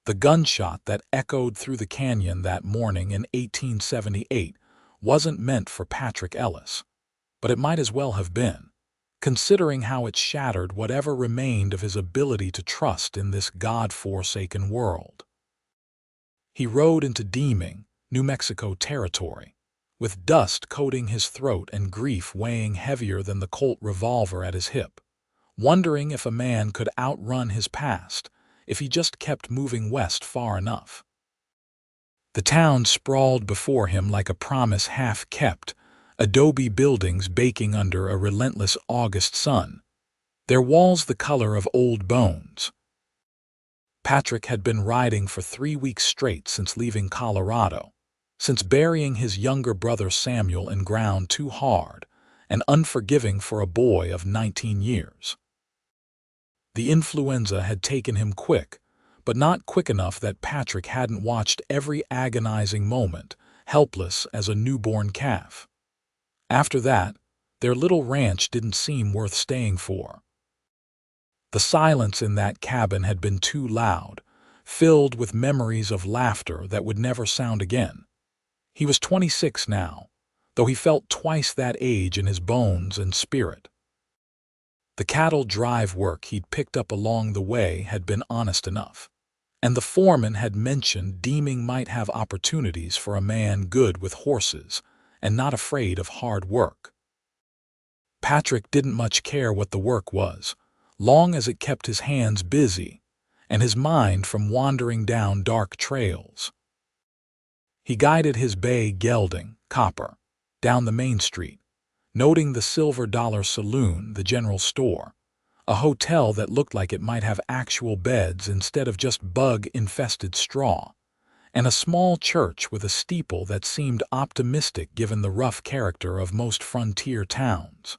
The gunshot that echoed through the canyon that morning in 1878 wasn't meant for Patrick Ellis, but it might as well have been, considering how it shattered whatever remained of his ability to trust in this God-forsaken world. He rode into Deming, New Mexico territory, with dust coating his throat and grief weighing heavier than the Colt revolver at his hip, wondering if a man could outrun his past if he just kept moving west far enough. The town sprawled before him like a promise half-kept, adobe buildings baking under a relentless August sun, their walls the color of old bones. Patrick had been riding for 3 weeks straight since leaving Colorado, since burying his younger brother Samuel in ground too hard and unforgiving for a boy of 19 years. The influenza had taken him quick, but not quick enough that Patrick hadn't watched every agonizing moment, helpless as a newborn calf. After that, their little ranch didn't seem worth staying for. The silence in that cabin had been too loud, filled with memories of laughter that would never sound again. He was 26 now, though he felt twice that age in his bones and spirit. The cattle drive work he'd picked up along the way had been honest enough, and the foreman had mentioned Deming might have opportunities for a man good with horses and not afraid of hard work. Patrick didn't much care what the work was, long as it kept his hands busy and his mind from wandering down dark trails. He guided his bay gelding, Copper, down the main street, noting the Silver Dollar Saloon, the general store, a hotel that looked like it might have actual beds instead of just bug-infested straw, and a small church with a steeple that seemed optimistic given the rough character of most frontier towns.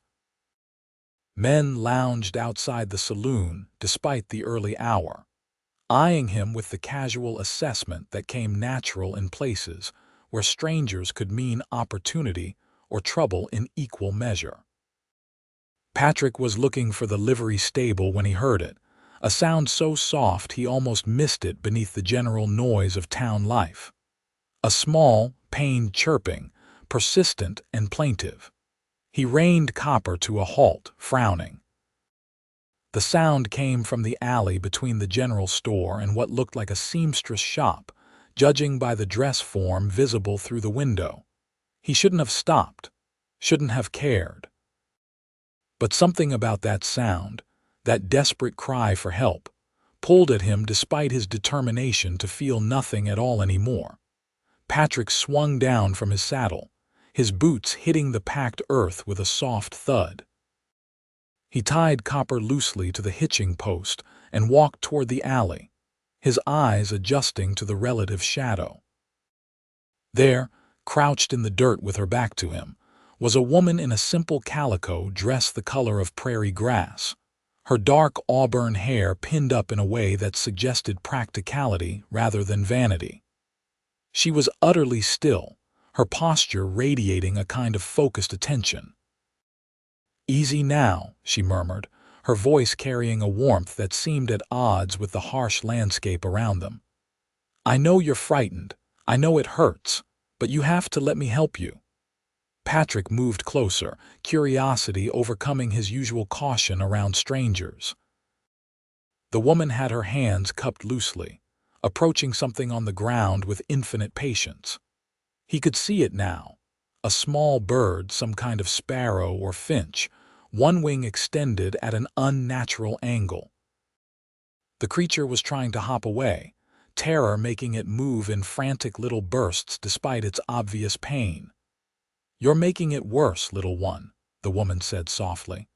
Men lounged outside the saloon despite the early hour, eyeing him with the casual assessment that came natural in places where strangers could mean opportunity or trouble in equal measure. Patrick was looking for the livery stable when he heard it, a sound so soft he almost missed it beneath the general noise of town life. A small, pained chirping, persistent and plaintive. He reined Copper to a halt, frowning. The sound came from the alley between the general store and what looked like a seamstress shop, judging by the dress form visible through the window. He shouldn't have stopped, shouldn't have cared. But something about that sound, that desperate cry for help, pulled at him despite his determination to feel nothing at all anymore. Patrick swung down from his saddle, his boots hitting the packed earth with a soft thud. He tied Copper loosely to the hitching post and walked toward the alley, his eyes adjusting to the relative shadow. There, crouched in the dirt with her back to him, was a woman in a simple calico dress the color of prairie grass, her dark auburn hair pinned up in a way that suggested practicality rather than vanity. She was utterly still, her posture radiating a kind of focused attention. "Easy now," she murmured, her voice carrying a warmth that seemed at odds with the harsh landscape around them. "I know you're frightened, I know it hurts, but you have to let me help you." Patrick moved closer, curiosity overcoming his usual caution around strangers. The woman had her hands cupped loosely, approaching something on the ground with infinite patience. He could see it now, a small bird, some kind of sparrow or finch, one wing extended at an unnatural angle. The creature was trying to hop away, terror making it move in frantic little bursts despite its obvious pain. "You're making it worse, little one," the woman said softly.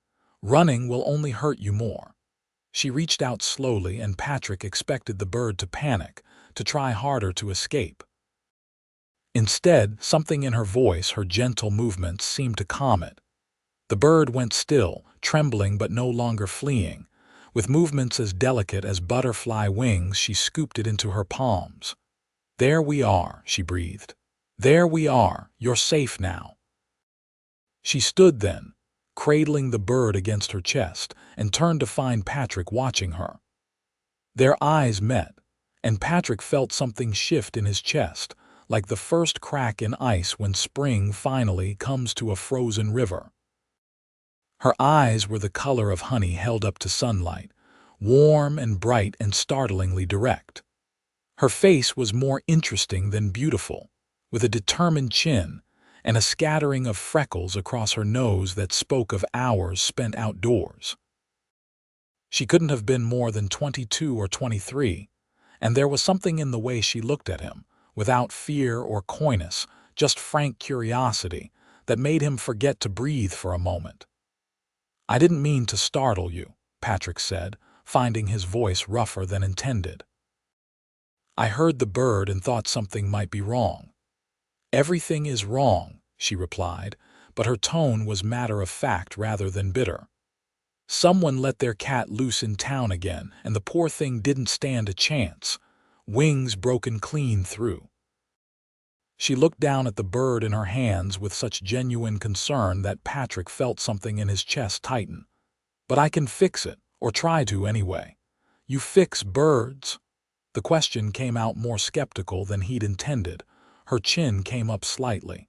"Running will only hurt you more." She reached out slowly, and Patrick expected the bird to panic, to try harder to escape. Instead, something in her voice, her gentle movements, seemed to calm it. The bird went still, trembling but no longer fleeing. With movements as delicate as butterfly wings, she scooped it into her palms. "There we are," she breathed. "There we are, you're safe now." She stood then, cradling the bird against her chest, and turned to find Patrick watching her. Their eyes met, and Patrick felt something shift in his chest, like the first crack in ice when spring finally comes to a frozen river. Her eyes were the color of honey held up to sunlight, warm and bright and startlingly direct. Her face was more interesting than beautiful, with a determined chin and a scattering of freckles across her nose that spoke of hours spent outdoors. She couldn't have been more than 22 or 23, and there was something in the way she looked at him, without fear or coyness, just frank curiosity, that made him forget to breathe for a moment. "I didn't mean to startle you," Patrick said, finding his voice rougher than intended. "I heard the bird and thought something might be wrong." "Everything is wrong," she replied, but her tone was matter-of-fact rather than bitter. "Someone let their cat loose in town again, and the poor thing didn't stand a chance. Wings broken clean through." She looked down at the bird in her hands with such genuine concern that Patrick felt something in his chest tighten. "But I can fix it, or try to anyway." "You fix birds?" The question came out more skeptical than he'd intended. Her chin came up slightly.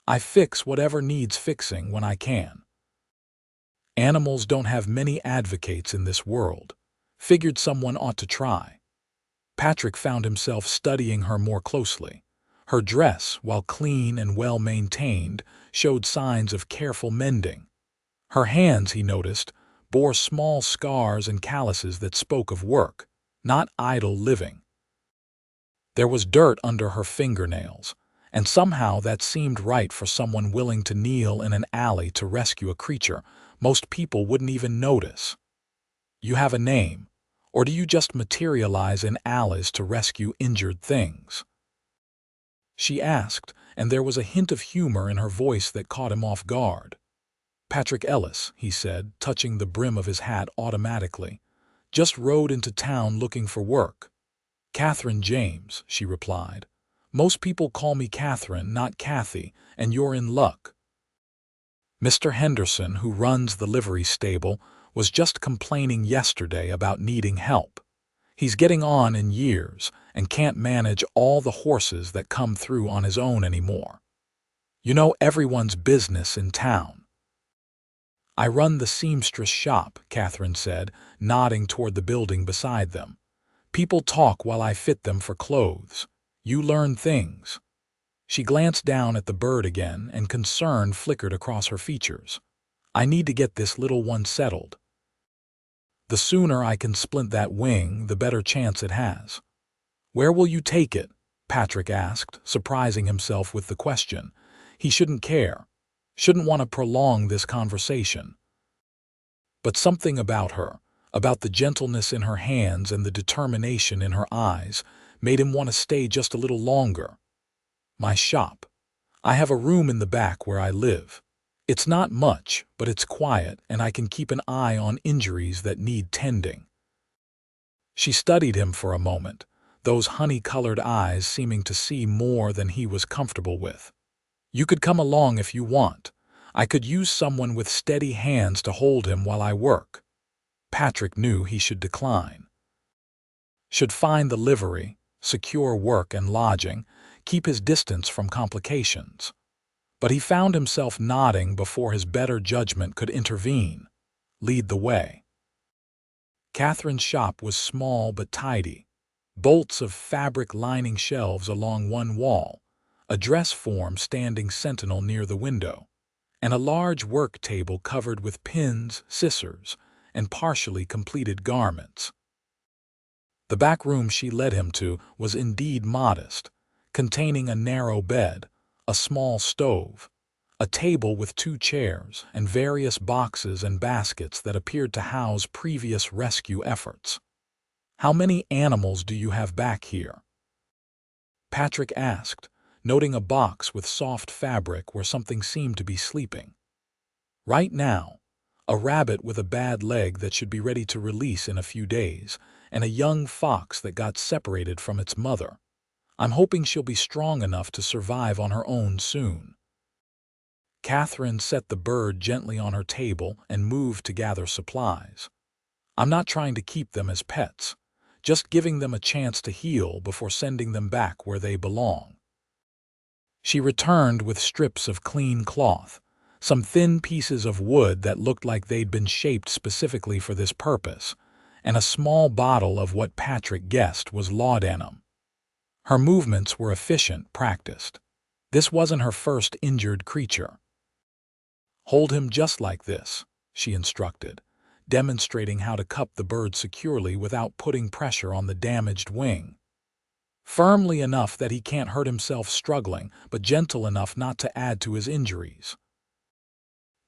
"I fix whatever needs fixing when I can." "Animals don't have many advocates in this world. Figured someone ought to try." Patrick found himself studying her more closely. Her dress, while clean and well-maintained, showed signs of careful mending. Her hands, he noticed, bore small scars and calluses that spoke of work, not idle living. There was dirt under her fingernails, and somehow that seemed right for someone willing to kneel in an alley to rescue a creature most people wouldn't even notice. "You have a name, or do you just materialize in alleys to rescue injured things?" she asked, and there was a hint of humor in her voice that caught him off guard. "Patrick Ellis," he said, touching the brim of his hat automatically. "Just rode into town looking for work." "Catherine James," she replied. "Most people call me Catherine, not Kathy, and you're in luck." Mr. Henderson, who runs the livery stable, was just complaining yesterday about needing help. He's getting on in years and can't manage all the horses that come through on his own anymore. You know everyone's business in town. "I run the seamstress shop," Catherine said, nodding toward the building beside them. "People talk while I fit them for clothes. You learn things." She glanced down at the bird again, and concern flickered across her features. "I need to get this little one settled. The sooner I can splint that wing, the better chance it has." "Where will you take it?" Patrick asked, surprising himself with the question. He shouldn't care, shouldn't want to prolong this conversation. But something about her, about the gentleness in her hands and the determination in her eyes, made him want to stay just a little longer. "My shop. I have a room in the back where I live. It's not much, but it's quiet, and I can keep an eye on injuries that need tending." She studied him for a moment, those honey-colored eyes seeming to see more than he was comfortable with. "You could come along if you want. I could use someone with steady hands to hold him while I work." Patrick knew he should decline. Should find the livery, secure work and lodging, keep his distance from complications. But he found himself nodding before his better judgment could intervene, lead the way. Catherine's shop was small but tidy. Bolts of fabric lining shelves along one wall, a dress form standing sentinel near the window, and a large work table covered with pins, scissors, and partially completed garments. The back room she led him to was indeed modest, containing a narrow bed, a small stove, a table with 2 chairs, and various boxes and baskets that appeared to house previous rescue efforts. "How many animals do you have back here?" Patrick asked, noting a box with soft fabric where something seemed to be sleeping. "Right now, a rabbit with a bad leg that should be ready to release in a few days, and a young fox that got separated from its mother. I'm hoping she'll be strong enough to survive on her own soon." Catherine set the bird gently on her table and moved to gather supplies. "I'm not trying to keep them as pets, just giving them a chance to heal before sending them back where they belong. She returned with strips of clean cloth, some thin pieces of wood that looked like they'd been shaped specifically for this purpose, and a small bottle of what Patrick guessed was laudanum. Her movements were efficient, practiced. This wasn't her first injured creature. "Hold him just like this," she instructed, demonstrating how to cup the bird securely without putting pressure on the damaged wing. Firmly enough that he can't hurt himself struggling, but gentle enough not to add to his injuries.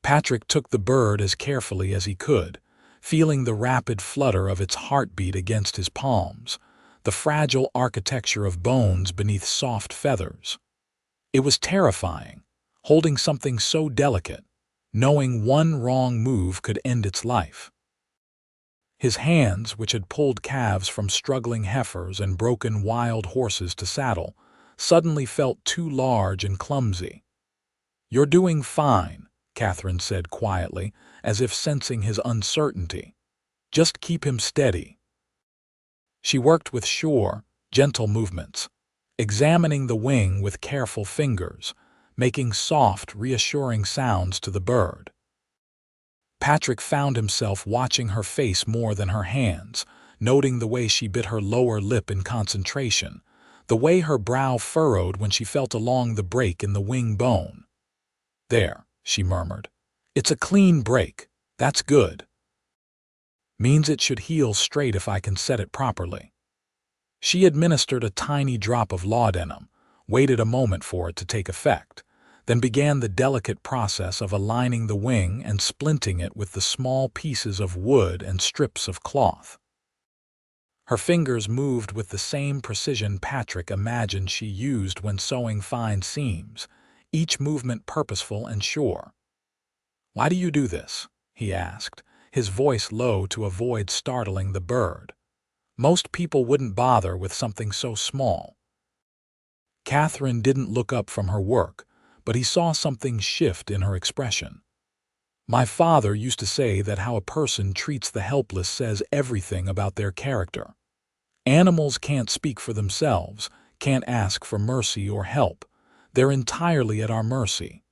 Patrick took the bird as carefully as he could, feeling the rapid flutter of its heartbeat against his palms, the fragile architecture of bones beneath soft feathers. It was terrifying, holding something so delicate, knowing one wrong move could end its life. His hands, which had pulled calves from struggling heifers and broken wild horses to saddle, suddenly felt too large and clumsy. "You're doing fine," Catherine said quietly, as if sensing his uncertainty. "Just keep him steady." She worked with sure, gentle movements, examining the wing with careful fingers, making soft, reassuring sounds to the bird. Patrick found himself watching her face more than her hands, noting the way she bit her lower lip in concentration, the way her brow furrowed when she felt along the break in the wing bone. "There," she murmured. "It's a clean break. That's good. Means it should heal straight if I can set it properly." She administered a tiny drop of laudanum, waited a moment for it to take effect, then began the delicate process of aligning the wing and splinting it with the small pieces of wood and strips of cloth. Her fingers moved with the same precision Patrick imagined she used when sewing fine seams, each movement purposeful and sure. "Why do you do this?" he asked, his voice low to avoid startling the bird. "Most people wouldn't bother with something so small." Catherine didn't look up from her work, but he saw something shift in her expression. "My father used to say that how a person treats the helpless says everything about their character. Animals can't speak for themselves, can't ask for mercy or help. They're entirely at our mercy."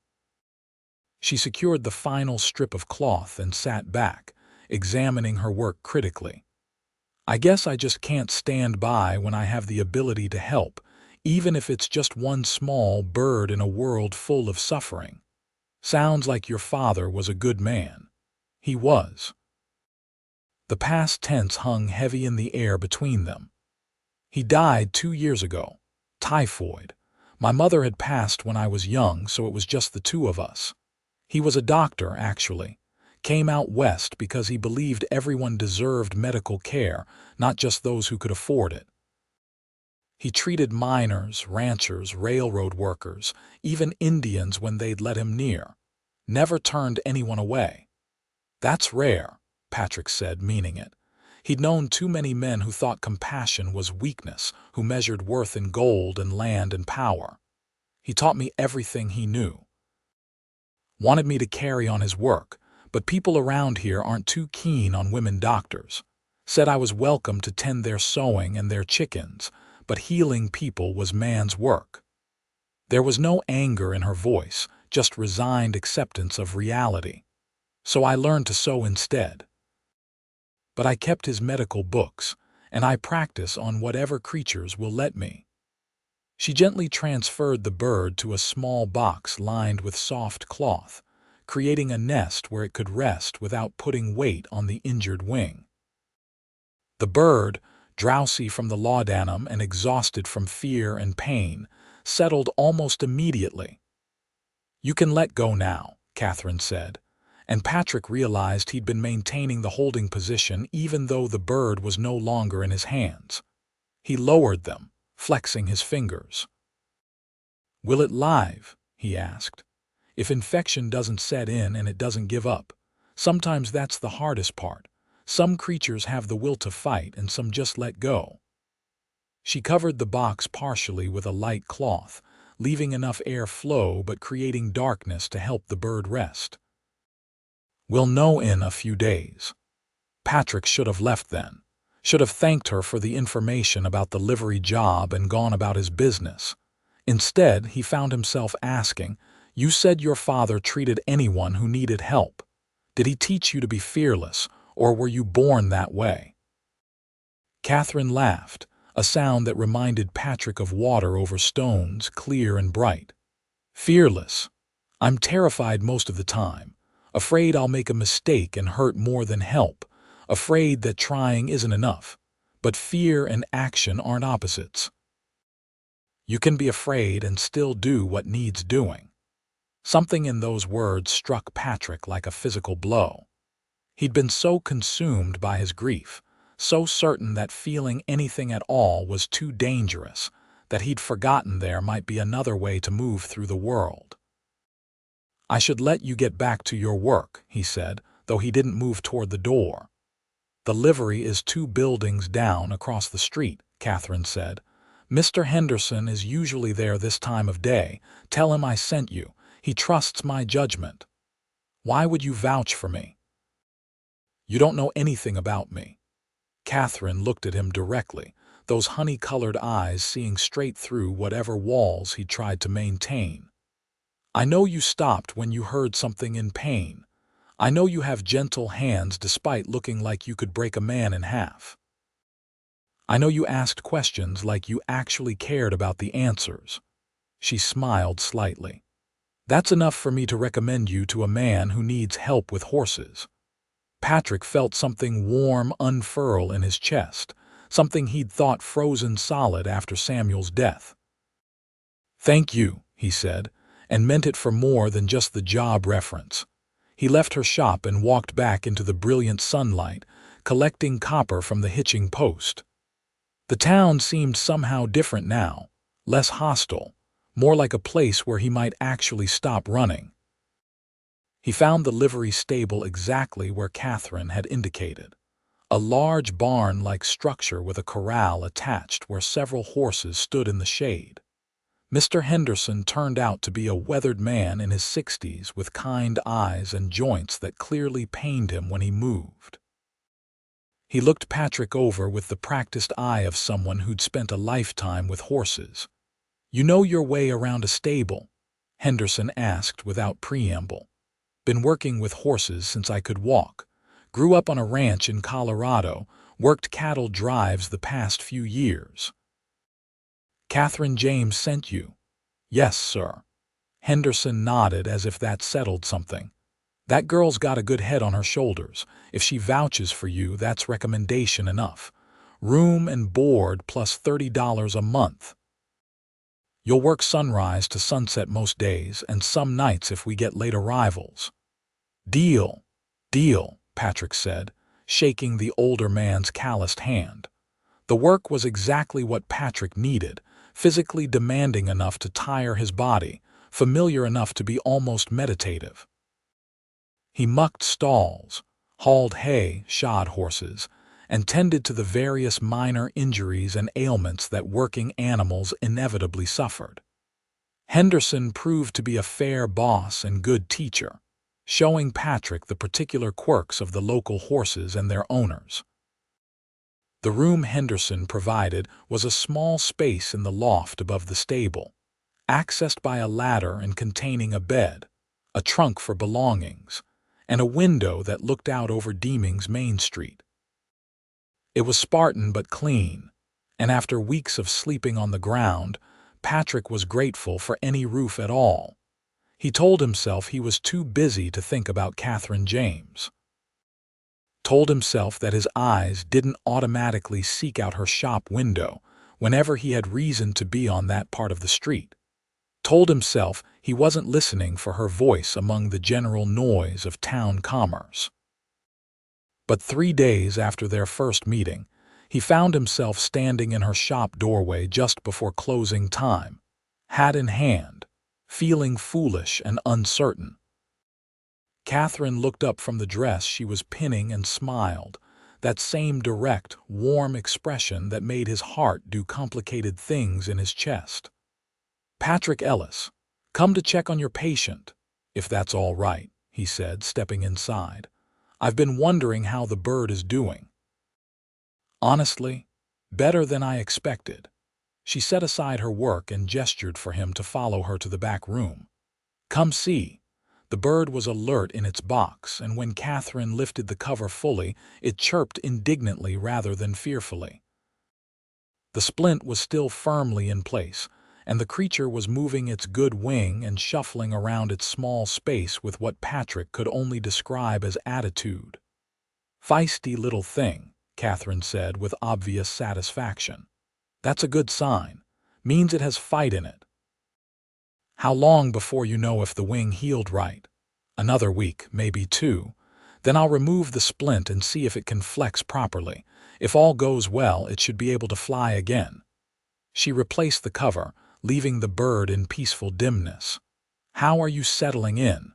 She secured the final strip of cloth and sat back, examining her work critically. "I guess I just can't stand by when I have the ability to help, even if it's just one small bird in a world full of suffering. Sounds like your father was a good man." "He was." The past tense hung heavy in the air between them. "He died 2 years ago. Typhoid. My mother had passed when I was young, so it was just the two of us. He was a doctor, actually. Came out west because he believed everyone deserved medical care, not just those who could afford it. He treated miners, ranchers, railroad workers, even Indians when they'd let him near. Never turned anyone away." "That's rare," Patrick said, meaning it. He'd known too many men who thought compassion was weakness, who measured worth in gold and land and power. "He taught me everything he knew. Wanted me to carry on his work, but people around here aren't too keen on women doctors. Said I was welcome to tend their sewing and their chickens, but healing people was man's work." There was no anger in her voice, just resigned acceptance of reality. "So I learned to sew instead. But I kept his medical books, and I practice on whatever creatures will let me." She gently transferred the bird to a small box lined with soft cloth, creating a nest where it could rest without putting weight on the injured wing. The bird, drowsy from the laudanum and exhausted from fear and pain, settled almost immediately. "You can let go now," Catherine said, and Patrick realized he'd been maintaining the holding position even though the bird was no longer in his hands. He lowered them, flexing his fingers. "Will it live?" he asked. "If infection doesn't set in and it doesn't give up. Sometimes that's the hardest part. Some creatures have the will to fight and some just let go." She covered the box partially with a light cloth, leaving enough air flow but creating darkness to help the bird rest. "We'll know in a few days." Patrick should have left then. Should have thanked her for the information about the livery job and gone about his business. Instead, he found himself asking, "You said your father treated anyone who needed help. Did he teach you to be fearless, or were you born that way?" Catherine laughed, a sound that reminded Patrick of water over stones, clear and bright. "Fearless. I'm terrified most of the time, afraid I'll make a mistake and hurt more than help, afraid that trying isn't enough. But fear and action aren't opposites. You can be afraid and still do what needs doing." Something in those words struck Patrick like a physical blow. He'd been so consumed by his grief, so certain that feeling anything at all was too dangerous, that he'd forgotten there might be another way to move through the world. "I should let you get back to your work," he said, though he didn't move toward the door. "The livery is 2 buildings down across the street," Catherine said. "Mr. Henderson is usually there this time of day. Tell him I sent you. He trusts my judgment." "Why would you vouch for me?" "You don't know anything about me." Catherine looked at him directly, those honey-colored eyes seeing straight through whatever walls he tried to maintain. "I know you stopped when you heard something in pain. I know you have gentle hands despite looking like you could break a man in half. I know you asked questions like you actually cared about the answers." She smiled slightly. "That's enough for me to recommend you to a man who needs help with horses." Patrick felt something warm unfurl in his chest, something he'd thought frozen solid after Samuel's death. "Thank you," he said, and meant it for more than just the job reference. He left her shop and walked back into the brilliant sunlight, collecting copper from the hitching post. The town seemed somehow different now, less hostile, more like a place where he might actually stop running. He found the livery stable exactly where Catherine had indicated. A large barn-like structure with a corral attached where several horses stood in the shade. Mr. Henderson turned out to be a weathered man in his 60s with kind eyes and joints that clearly pained him when he moved. He looked Patrick over with the practiced eye of someone who'd spent a lifetime with horses. "You know your way around a stable?" Henderson asked without preamble. "Been working with horses since I could walk. Grew up on a ranch in Colorado, worked cattle drives the past few years." "Catherine James sent you?" "Yes, sir." Henderson nodded as if that settled something. "That girl's got a good head on her shoulders. If she vouches for you, that's recommendation enough. Room and board plus $30 a month. You'll work sunrise to sunset most days, and some nights if we get late arrivals." "Deal, deal," Patrick said, shaking the older man's calloused hand. The work was exactly what Patrick needed, physically demanding enough to tire his body, familiar enough to be almost meditative. He mucked stalls, hauled hay, shod horses, and tended to the various minor injuries and ailments that working animals inevitably suffered. Henderson proved to be a fair boss and good teacher, showing Patrick the particular quirks of the local horses and their owners. The room Henderson provided was a small space in the loft above the stable, accessed by a ladder and containing a bed, a trunk for belongings, and a window that looked out over Deming's Main Street. It was Spartan but clean, and after weeks of sleeping on the ground, Patrick was grateful for any roof at all. He told himself he was too busy to think about Catherine James. Told himself that his eyes didn't automatically seek out her shop window whenever he had reason to be on that part of the street. Told himself he wasn't listening for her voice among the general noise of town commerce. But 3 days after their first meeting, he found himself standing in her shop doorway just before closing time, hat in hand, feeling foolish and uncertain. Catherine looked up from the dress she was pinning and smiled, that same direct, warm expression that made his heart do complicated things in his chest. "Patrick Ellis, come to check on your patient, if that's all right," he said, stepping inside. "I've been wondering how the bird is doing." Honestly, better than I expected. She set aside her work and gestured for him to follow her to the back room. Come see. The bird was alert in its box, and when Catherine lifted the cover fully, it chirped indignantly rather than fearfully. The splint was still firmly in place, and the creature was moving its good wing and shuffling around its small space with what Patrick could only describe as attitude. Feisty little thing, Catherine said with obvious satisfaction. That's a good sign. Means it has fight in it. How long before you know if the wing healed right? Another week, maybe 2. Then I'll remove the splint and see if it can flex properly. If all goes well, it should be able to fly again. She replaced the cover, leaving the bird in peaceful dimness. How are you settling in?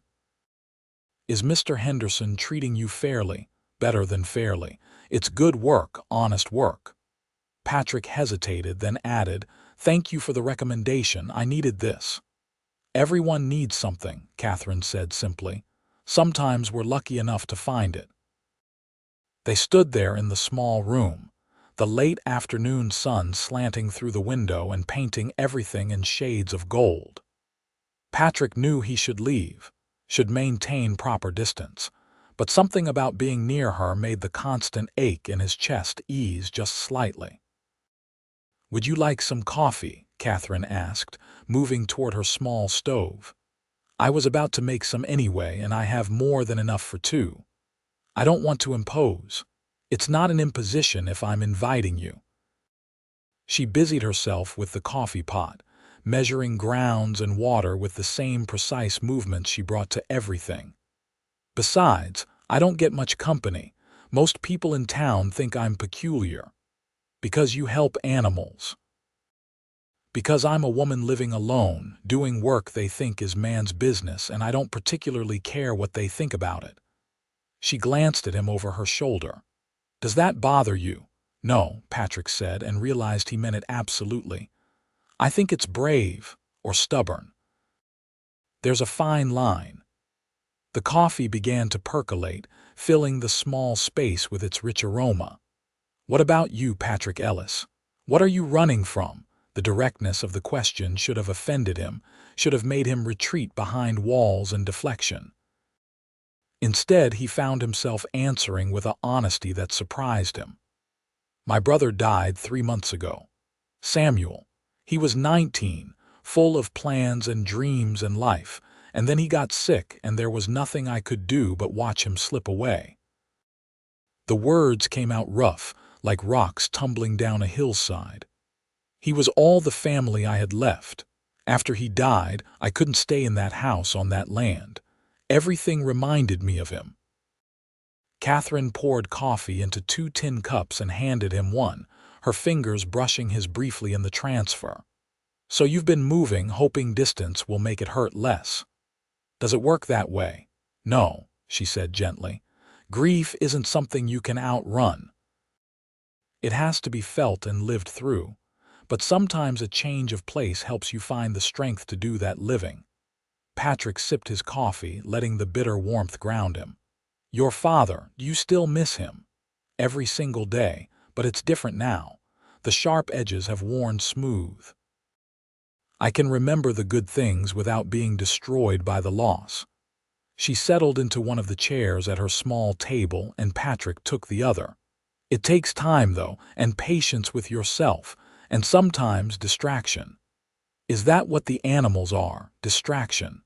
Is Mr. Henderson treating you fairly? Better than fairly. It's good work, honest work. Patrick hesitated, then added, Thank you for the recommendation. I needed this. Everyone needs something, Catherine said simply. Sometimes we're lucky enough to find it. They stood there in the small room, the late afternoon sun slanting through the window and painting everything in shades of gold. Patrick knew he should leave, should maintain proper distance, but something about being near her made the constant ache in his chest ease just slightly. Would you like some coffee? Catherine asked, moving toward her small stove. I was about to make some anyway, and I have more than enough for 2. I don't want to impose. It's not an imposition if I'm inviting you. She busied herself with the coffee pot, measuring grounds and water with the same precise movements she brought to everything. Besides, I don't get much company. Most people in town think I'm peculiar. Because you help animals. Because I'm a woman living alone, doing work they think is man's business, and I don't particularly care what they think about it. She glanced at him over her shoulder. Does that bother you? No, Patrick said, and realized he meant it absolutely. I think it's brave, or stubborn. There's a fine line. The coffee began to percolate, filling the small space with its rich aroma. What about you, Patrick Ellis? What are you running from? The directness of the question should have offended him, should have made him retreat behind walls and deflection. Instead, he found himself answering with an honesty that surprised him. My brother died 3 months ago. Samuel. He was 19, full of plans and dreams and life, and then he got sick, and there was nothing I could do but watch him slip away. The words came out rough, like rocks tumbling down a hillside. He was all the family I had left. After he died, I couldn't stay in that house on that land. Everything reminded me of him. Catherine poured coffee into 2 tin cups and handed him one, her fingers brushing his briefly in the transfer. So you've been moving, hoping distance will make it hurt less. Does it work that way? No, she said gently. Grief isn't something you can outrun. It has to be felt and lived through. But sometimes a change of place helps you find the strength to do that living. Patrick sipped his coffee, letting the bitter warmth ground him. Your father, do you still miss him? Every single day, but it's different now. The sharp edges have worn smooth. I can remember the good things without being destroyed by the loss. She settled into one of the chairs at her small table, and Patrick took the other. It takes time, though, and patience with yourself, and sometimes distraction. Is that what the animals are, distraction?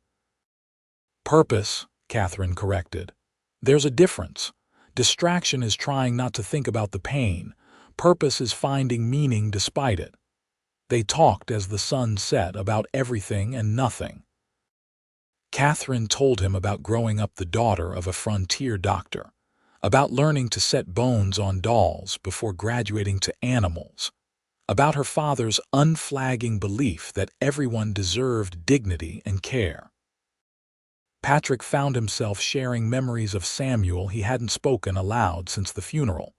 Purpose, Catherine corrected. There's a difference. Distraction is trying not to think about the pain. Purpose is finding meaning despite it. They talked as the sun set about everything and nothing. Catherine told him about growing up the daughter of a frontier doctor, about learning to set bones on dolls before graduating to animals, about her father's unflagging belief that everyone deserved dignity and care. Patrick found himself sharing memories of Samuel he hadn't spoken aloud since the funeral,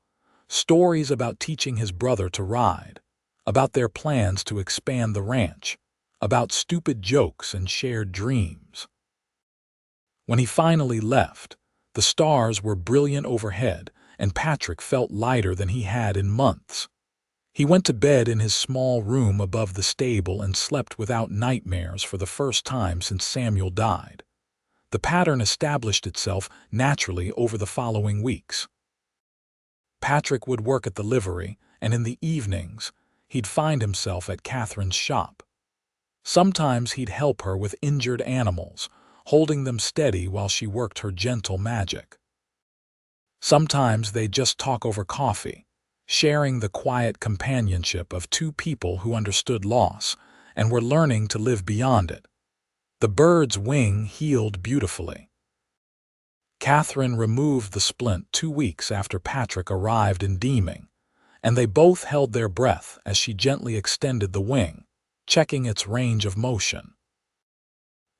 stories about teaching his brother to ride, about their plans to expand the ranch, about stupid jokes and shared dreams. When he finally left, the stars were brilliant overhead, and Patrick felt lighter than he had in months. He went to bed in his small room above the stable and slept without nightmares for the first time since Samuel died. The pattern established itself naturally over the following weeks. Patrick would work at the livery, and in the evenings, he'd find himself at Catherine's shop. Sometimes he'd help her with injured animals, holding them steady while she worked her gentle magic. Sometimes they'd just talk over coffee, sharing the quiet companionship of two people who understood loss and were learning to live beyond it. The bird's wing healed beautifully. Catherine removed the splint 2 weeks after Patrick arrived in Deming, and they both held their breath as she gently extended the wing, checking its range of motion.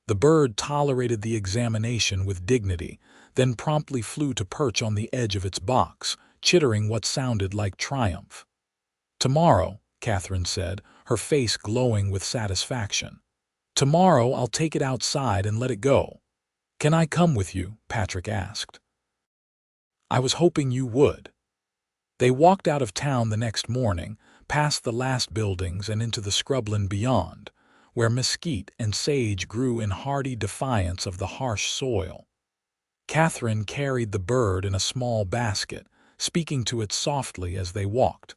The bird tolerated the examination with dignity, then promptly flew to perch on the edge of its box, chittering what sounded like triumph. "Tomorrow," Catherine said, her face glowing with satisfaction. "Tomorrow I'll take it outside and let it go." "Can I come with you?" Patrick asked. "I was hoping you would." They walked out of town the next morning, past the last buildings and into the scrubland beyond, where mesquite and sage grew in hardy defiance of the harsh soil. Catherine carried the bird in a small basket, speaking to it softly as they walked.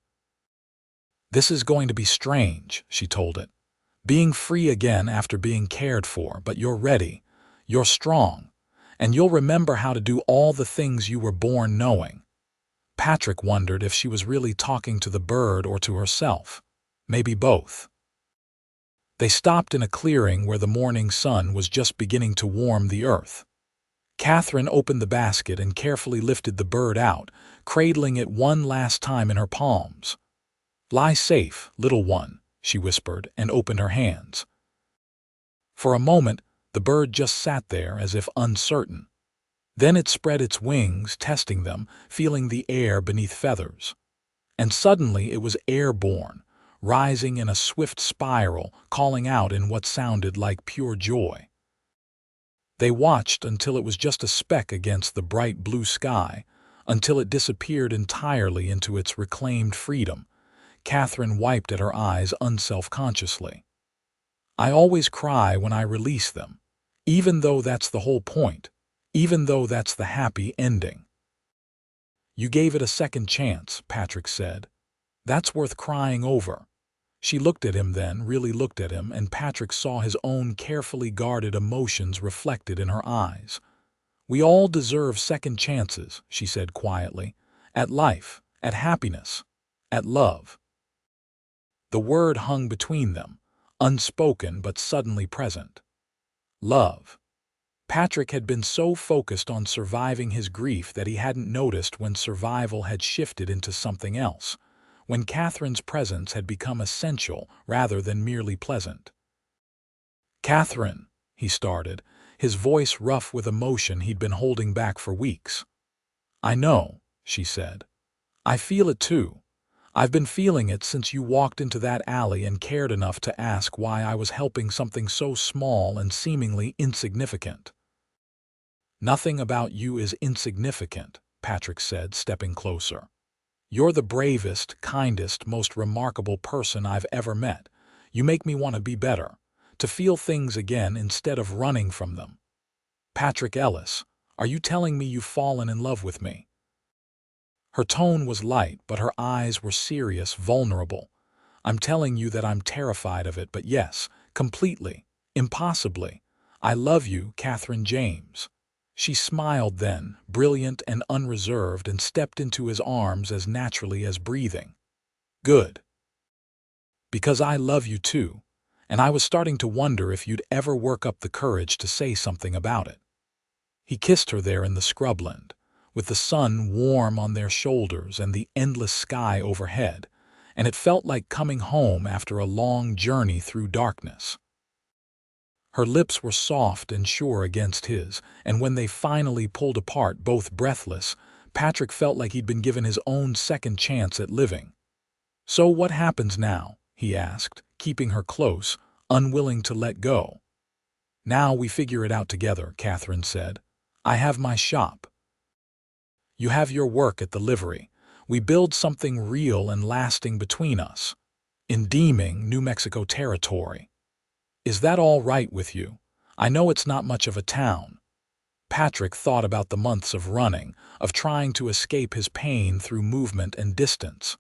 "This is going to be strange," she told it. "Being free again after being cared for, but you're ready, you're strong, and you'll remember how to do all the things you were born knowing." Patrick wondered if she was really talking to the bird or to herself. Maybe both. They stopped in a clearing where the morning sun was just beginning to warm the earth. Catherine opened the basket and carefully lifted the bird out, cradling it one last time in her palms. "Lie safe, little one," she whispered, and opened her hands. For a moment, the bird just sat there as if uncertain. Then it spread its wings, testing them, feeling the air beneath feathers. And suddenly it was airborne, rising in a swift spiral, calling out in what sounded like pure joy. They watched until it was just a speck against the bright blue sky, until it disappeared entirely into its reclaimed freedom. Catherine wiped at her eyes unselfconsciously. "I always cry when I release them, even though that's the whole point, even though that's the happy ending." "You gave it a second chance," Patrick said. "That's worth crying over." She looked at him then, really looked at him, and Patrick saw his own carefully guarded emotions reflected in her eyes. "We all deserve second chances," she said quietly, "at life, at happiness, at love." The word hung between them, unspoken but suddenly present. Love. Patrick had been so focused on surviving his grief that he hadn't noticed when survival had shifted into something else, when Catherine's presence had become essential rather than merely pleasant. "Catherine," he started, his voice rough with emotion he'd been holding back for weeks. "I know," she said. "I feel it too. I've been feeling it since you walked into that alley and cared enough to ask why I was helping something so small and seemingly insignificant." "Nothing about you is insignificant," Patrick said, stepping closer. "You're the bravest, kindest, most remarkable person I've ever met. You make me want to be better, to feel things again instead of running from them." "Patrick Ellis, are you telling me you've fallen in love with me?" Her tone was light, but her eyes were serious, vulnerable. "I'm telling you that I'm terrified of it, but yes, completely, impossibly. I love you, Catherine James." She smiled then, brilliant and unreserved, and stepped into his arms as naturally as breathing. "Good. Because I love you too, and I was starting to wonder if you'd ever work up the courage to say something about it." He kissed her there in the scrubland, with the sun warm on their shoulders and the endless sky overhead, and it felt like coming home after a long journey through darkness. Her lips were soft and sure against his, and when they finally pulled apart, both breathless, Patrick felt like he'd been given his own second chance at living. "So what happens now?" he asked, keeping her close, unwilling to let go. "Now we figure it out together," Catherine said. "I have my shop." You have your work at the livery. We build something real and lasting between us. In Deming, New Mexico territory. Is that all right with you? I know it's not much of a town. Patrick thought about the months of running, of trying to escape his pain through movement and distance.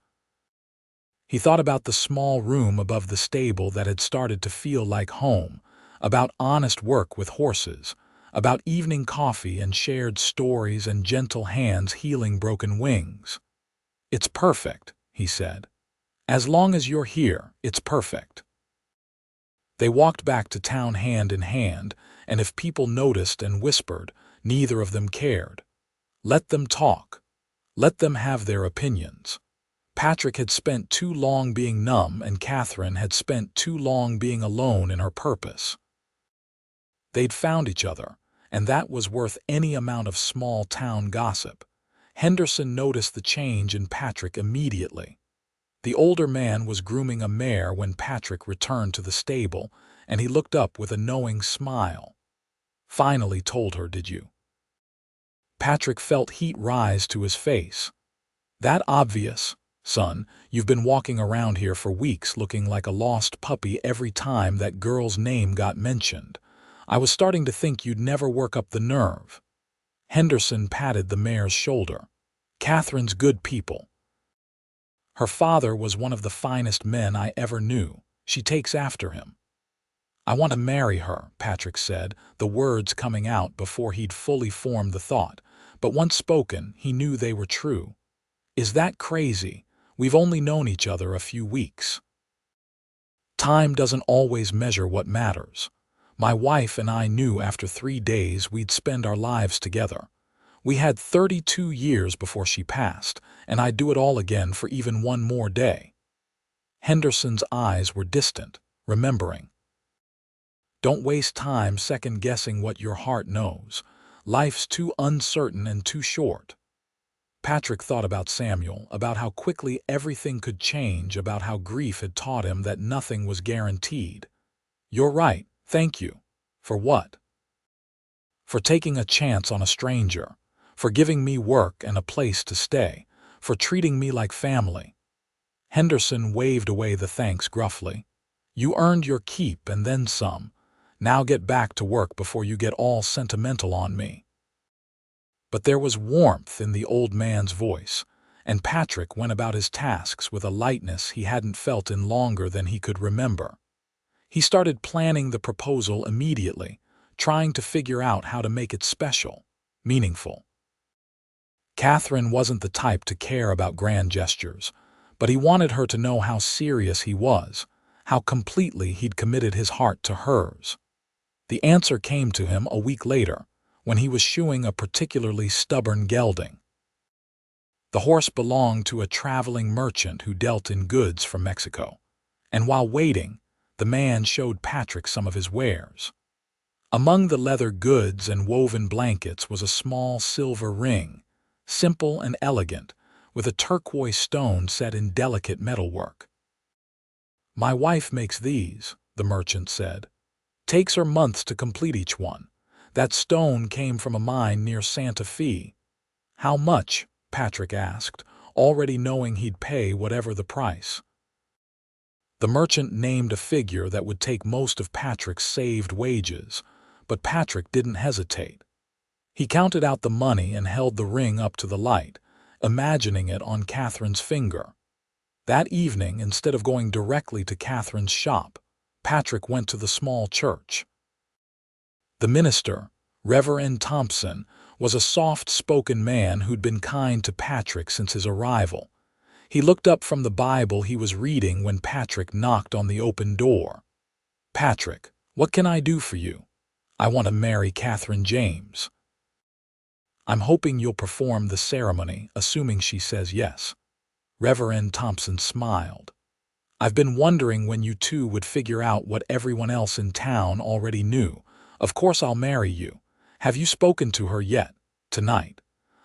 He thought about the small room above the stable that had started to feel like home, about honest work with horses, about evening coffee and shared stories and gentle hands healing broken wings. It's perfect, he said. As long as you're here, it's perfect. They walked back to town hand in hand, and if people noticed and whispered, neither of them cared. Let them talk. Let them have their opinions. Patrick had spent too long being numb, and Catherine had spent too long being alone in her purpose. They'd found each other, and that was worth any amount of small-town gossip. Henderson noticed the change in Patrick immediately. The older man was grooming a mare when Patrick returned to the stable, and he looked up with a knowing smile. Finally told her, did you? Patrick felt heat rise to his face. That obvious, son, you've been walking around here for weeks looking like a lost puppy every time that girl's name got mentioned. I was starting to think you'd never work up the nerve. Henderson patted the mare's shoulder. Catherine's good people. Her father was one of the finest men I ever knew. She takes after him. I want to marry her, Patrick said, the words coming out before he'd fully formed the thought. But once spoken, he knew they were true. Is that crazy? We've only known each other a few weeks. Time doesn't always measure what matters. My wife and I knew after 3 days we'd spend our lives together. We had 32 years before she passed, and I'd do it all again for even one more day. Henderson's eyes were distant, remembering. Don't waste time second-guessing what your heart knows. Life's too uncertain and too short. Patrick thought about Samuel, about how quickly everything could change, about how grief had taught him that nothing was guaranteed. You're right, thank you. For what? For taking a chance on a stranger, for giving me work and a place to stay, for treating me like family. Henderson waved away the thanks gruffly. You earned your keep and then some. Now get back to work before you get all sentimental on me. But there was warmth in the old man's voice, and Patrick went about his tasks with a lightness he hadn't felt in longer than he could remember. He started planning the proposal immediately, trying to figure out how to make it special, meaningful. Catherine wasn't the type to care about grand gestures, but he wanted her to know how serious he was, how completely he'd committed his heart to hers. The answer came to him a week later, when he was shoeing a particularly stubborn gelding. The horse belonged to a traveling merchant who dealt in goods from Mexico, and while waiting, the man showed Patrick some of his wares. Among the leather goods and woven blankets was a small silver ring, simple and elegant, with a turquoise stone set in delicate metalwork. My wife makes these, the merchant said. Takes her months to complete each one. That stone came from a mine near Santa Fe. How much? Patrick asked, already knowing he'd pay whatever the price. The merchant named a figure that would take most of Patrick's saved wages, but Patrick didn't hesitate. He counted out the money and held the ring up to the light, imagining it on Catherine's finger. That evening, instead of going directly to Catherine's shop, Patrick went to the small church. The minister, Reverend Thompson, was a soft-spoken man who'd been kind to Patrick since his arrival. He looked up from the Bible he was reading when Patrick knocked on the open door. Patrick, what can I do for you? I want to marry Catherine James. I'm hoping you'll perform the ceremony, assuming she says yes. Reverend Thompson smiled. I've been wondering when you two would figure out what everyone else in town already knew. Of course I'll marry you. Have you spoken to her yet? Tonight.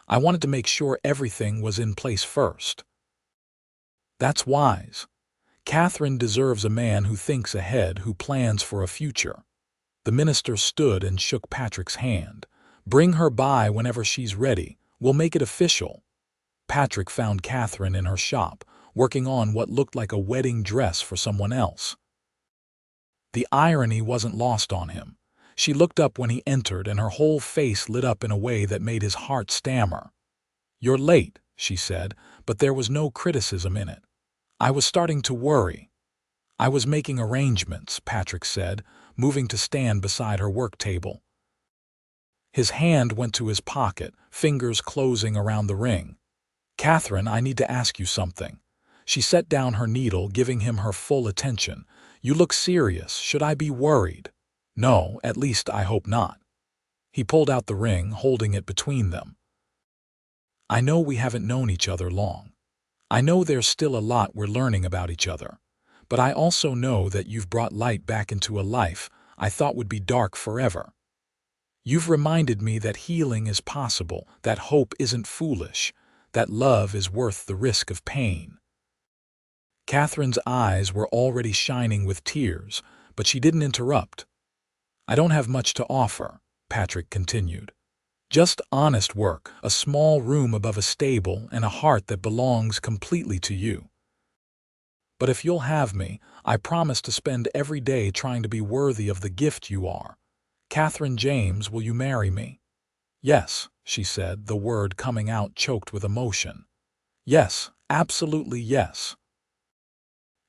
I wanted to make sure everything was in place first. That's wise. Catherine deserves a man who thinks ahead, who plans for a future. The minister stood and shook Patrick's hand. Bring her by whenever she's ready. We'll make it official." Patrick found Catherine in her shop, working on what looked like a wedding dress for someone else. The irony wasn't lost on him. She looked up when he entered, and her whole face lit up in a way that made his heart stammer. "You're late," she said, but there was no criticism in it. "I was starting to worry." "I was making arrangements," Patrick said, moving to stand beside her work table. His hand went to his pocket, fingers closing around the ring. "Catherine, I need to ask you something." She set down her needle, giving him her full attention. "You look serious. Should I be worried?" "No, at least I hope not." He pulled out the ring, holding it between them. "I know we haven't known each other long. I know there's still a lot we're learning about each other. But I also know that you've brought light back into a life I thought would be dark forever. You've reminded me that healing is possible, that hope isn't foolish, that love is worth the risk of pain." Catherine's eyes were already shining with tears, but she didn't interrupt. "I don't have much to offer," Patrick continued. "Just honest work, a small room above a stable, and a heart that belongs completely to you. But if you'll have me, I promise to spend every day trying to be worthy of the gift you are. Catherine James, will you marry me?" "Yes," she said, the word coming out choked with emotion. "Yes, absolutely yes."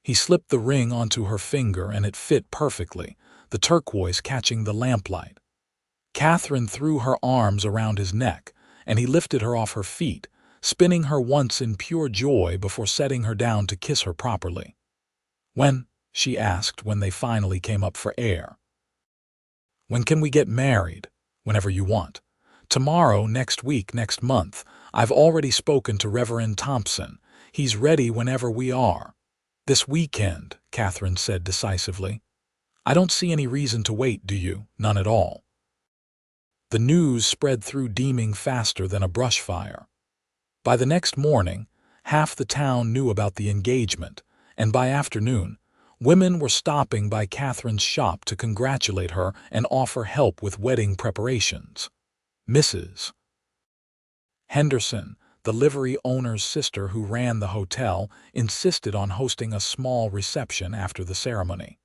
He slipped the ring onto her finger, and it fit perfectly, the turquoise catching the lamplight. Catherine threw her arms around his neck, and he lifted her off her feet, spinning her once in pure joy before setting her down to kiss her properly. "When?" she asked when they finally came up for air. "When can we get married?" "Whenever you want. Tomorrow, next week, next month. I've already spoken to Reverend Thompson. He's ready whenever we are." "This weekend," Catherine said decisively. "I don't see any reason to wait, do you?" "None at all." The news spread through Deming faster than a brush fire. By the next morning, half the town knew about the engagement, and by afternoon, women were stopping by Catherine's shop to congratulate her and offer help with wedding preparations. Mrs. Henderson, the livery owner's sister who ran the hotel, insisted on hosting a small reception after the ceremony.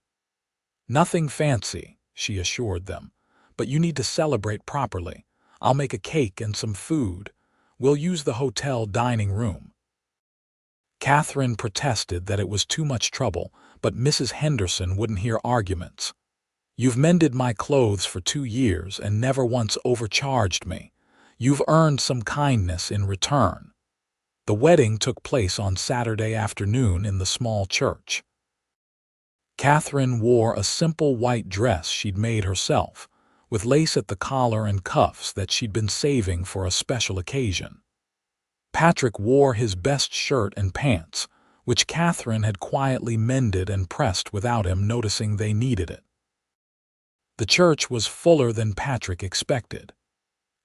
"Nothing fancy," she assured them, "but you need to celebrate properly. I'll make a cake and some food. We'll use the hotel dining room." Catherine protested that it was too much trouble, but Mrs. Henderson wouldn't hear arguments. "You've mended my clothes for 2 years and never once overcharged me. You've earned some kindness in return." The wedding took place on Saturday afternoon in the small church. Catherine wore a simple white dress she'd made herself, with lace at the collar and cuffs that she'd been saving for a special occasion. Patrick wore his best shirt and pants, which Catherine had quietly mended and pressed without him noticing they needed it. The church was fuller than Patrick expected.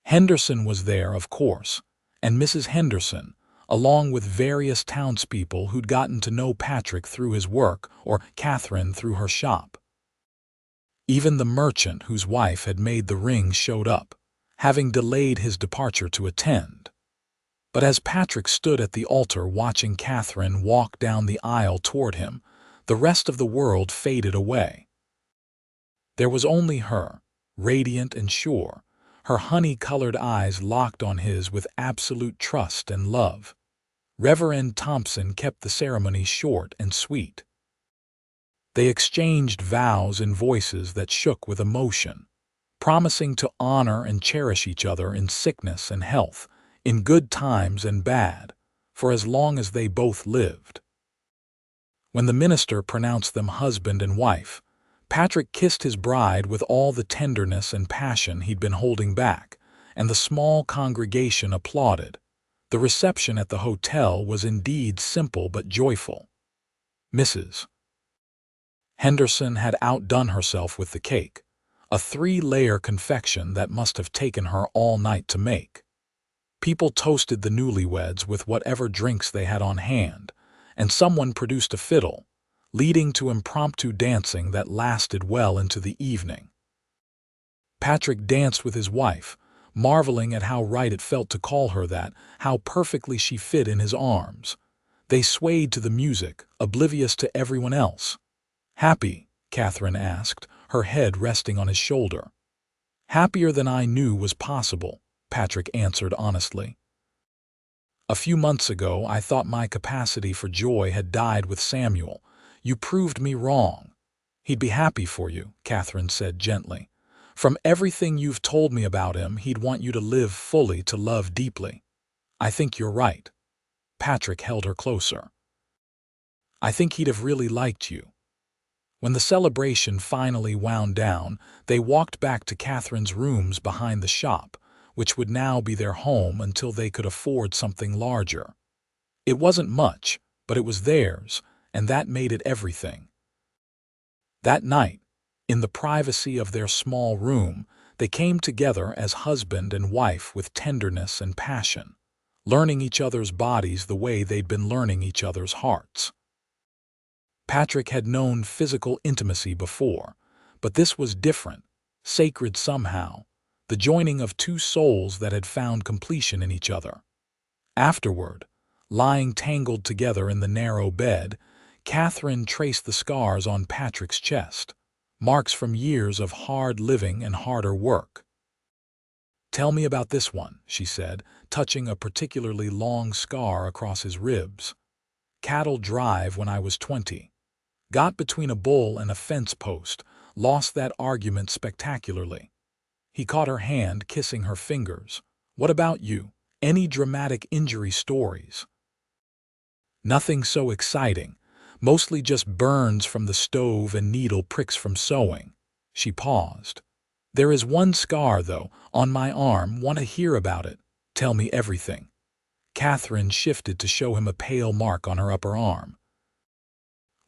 Henderson was there, of course, and Mrs. Henderson, along with various townspeople who'd gotten to know Patrick through his work or Catherine through her shop. Even the merchant whose wife had made the ring showed up, having delayed his departure to attend. But as Patrick stood at the altar watching Catherine walk down the aisle toward him, the rest of the world faded away. There was only her, radiant and sure, her honey-colored eyes locked on his with absolute trust and love. Reverend Thompson kept the ceremony short and sweet. They exchanged vows in voices that shook with emotion, promising to honor and cherish each other in sickness and health, in good times and bad, for as long as they both lived. When the minister pronounced them husband and wife, Patrick kissed his bride with all the tenderness and passion he'd been holding back, and the small congregation applauded. The reception at the hotel was indeed simple but joyful. Mrs. Henderson had outdone herself with the cake, a 3-layer confection that must have taken her all night to make. People toasted the newlyweds with whatever drinks they had on hand, and someone produced a fiddle, leading to impromptu dancing that lasted well into the evening. Patrick danced with his wife, marveling at how right it felt to call her that, how perfectly she fit in his arms. They swayed to the music, oblivious to everyone else. "Happy?" Catherine asked, her head resting on his shoulder. "Happier than I knew was possible," Patrick answered honestly. "A few months ago, I thought my capacity for joy had died with Samuel. You proved me wrong." "He'd be happy for you," Catherine said gently. "From everything you've told me about him, he'd want you to live fully, to love deeply." "I think you're right." Patrick held her closer. "I think he'd have really liked you." When the celebration finally wound down, they walked back to Catherine's rooms behind the shop, which would now be their home until they could afford something larger. It wasn't much, but it was theirs, and that made it everything. That night, in the privacy of their small room, they came together as husband and wife with tenderness and passion, learning each other's bodies the way they'd been learning each other's hearts. Patrick had known physical intimacy before, but this was different, sacred somehow, the joining of two souls that had found completion in each other. Afterward, lying tangled together in the narrow bed, Catherine traced the scars on Patrick's chest, marks from years of hard living and harder work. "Tell me about this one," she said, touching a particularly long scar across his ribs. "Cattle drive when I was 20. Got between a bull and a fence post, lost that argument spectacularly." He caught her hand, kissing her fingers. "What about you? Any dramatic injury stories?" "Nothing so exciting. Mostly just burns from the stove and needle pricks from sewing." She paused. "There is one scar, though, on my arm. Want to hear about it? Tell me everything." Catherine shifted to show him a pale mark on her upper arm.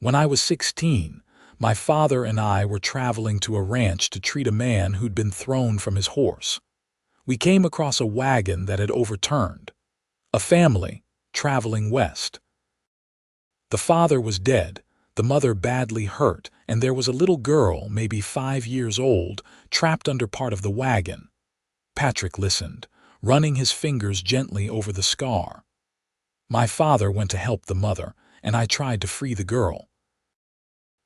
"When I was 16, my father and I were traveling to a ranch to treat a man who'd been thrown from his horse. We came across a wagon that had overturned. A family, traveling west. The father was dead, the mother badly hurt, and there was a little girl, maybe 5 years old, trapped under part of the wagon." Patrick listened, running his fingers gently over the scar. "My father went to help the mother, and I tried to free the girl.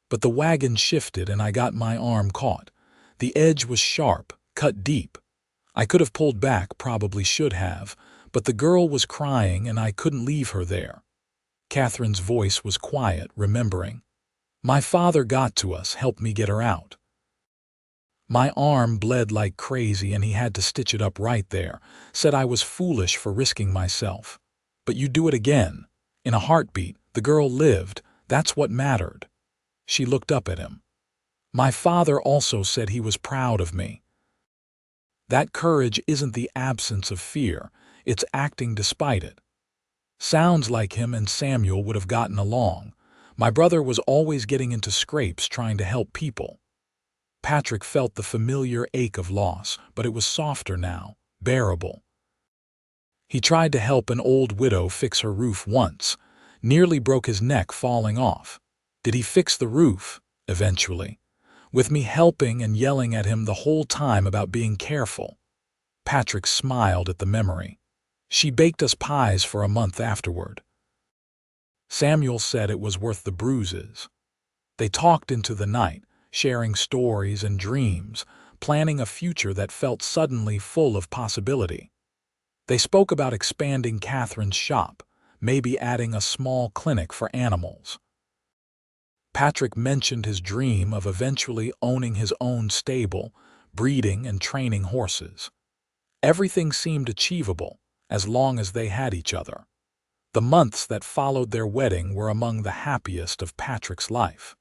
But the wagon shifted and I got my arm caught. The edge was sharp, cut deep. I could have pulled back, probably should have, but the girl was crying and I couldn't leave her there." Catherine's voice was quiet, remembering. "My father got to us, helped me get her out. My arm bled like crazy and he had to stitch it up right there. Said I was foolish for risking myself. But you do it again. In a heartbeat, the girl lived. That's what mattered." She looked up at him. "My father also said he was proud of me." "That courage isn't the absence of fear, it's acting despite it. Sounds like him and Samuel would have gotten along. My brother was always getting into scrapes trying to help people." Patrick felt the familiar ache of loss, but it was softer now, bearable. "He tried to help an old widow fix her roof once. Nearly broke his neck falling off. Did he fix the roof? Eventually. With me helping and yelling at him the whole time about being careful." Patrick smiled at the memory. "She baked us pies for a month afterward. Samuel said it was worth the bruises." They talked into the night, sharing stories and dreams, planning a future that felt suddenly full of possibility. They spoke about expanding Catherine's shop, maybe adding a small clinic for animals. Patrick mentioned his dream of eventually owning his own stable, breeding and training horses. Everything seemed achievable, as long as they had each other. The months that followed their wedding were among the happiest of Patrick's life.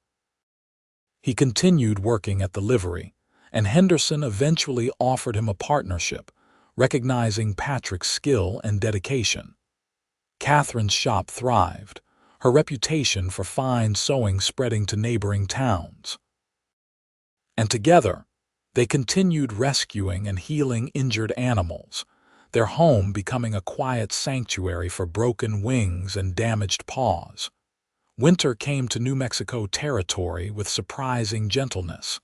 He continued working at the livery, and Henderson eventually offered him a partnership, recognizing Patrick's skill and dedication. Catherine's shop thrived, her reputation for fine sewing spreading to neighboring towns. And together, they continued rescuing and healing injured animals, their home becoming a quiet sanctuary for broken wings and damaged paws. Winter came to New Mexico territory with surprising gentleness,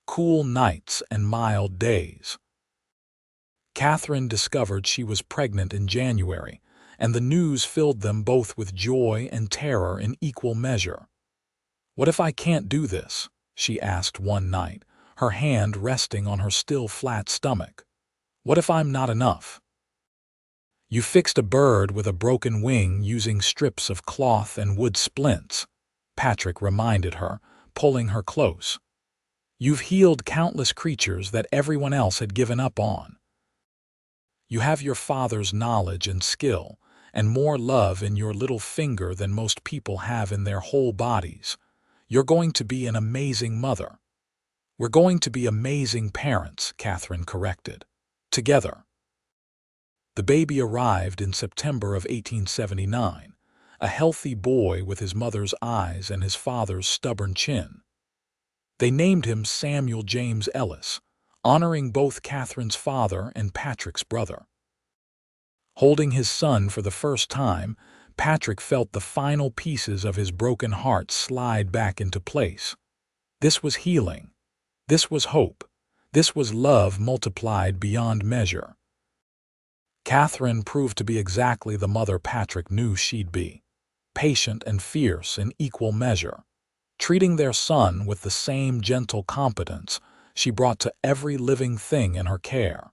cool nights and mild days. Catherine discovered she was pregnant in January, and the news filled them both with joy and terror in equal measure. "What if I can't do this?" she asked one night, her hand resting on her still flat stomach. "What if I'm not enough?" "You fixed a bird with a broken wing using strips of cloth and wood splints," Patrick reminded her, pulling her close. "You've healed countless creatures that everyone else had given up on. You have your father's knowledge and skill, and more love in your little finger than most people have in their whole bodies. You're going to be an amazing mother." "We're going to be amazing parents," Catherine corrected. "Together." The baby arrived in September of 1879, a healthy boy with his mother's eyes and his father's stubborn chin. They named him Samuel James Ellis, honoring both Catherine's father and Patrick's brother. Holding his son for the first time, Patrick felt the final pieces of his broken heart slide back into place. This was healing. This was hope. This was love multiplied beyond measure. Catherine proved to be exactly the mother Patrick knew she'd be, patient and fierce in equal measure. Treating their son with the same gentle competence she brought to every living thing in her care.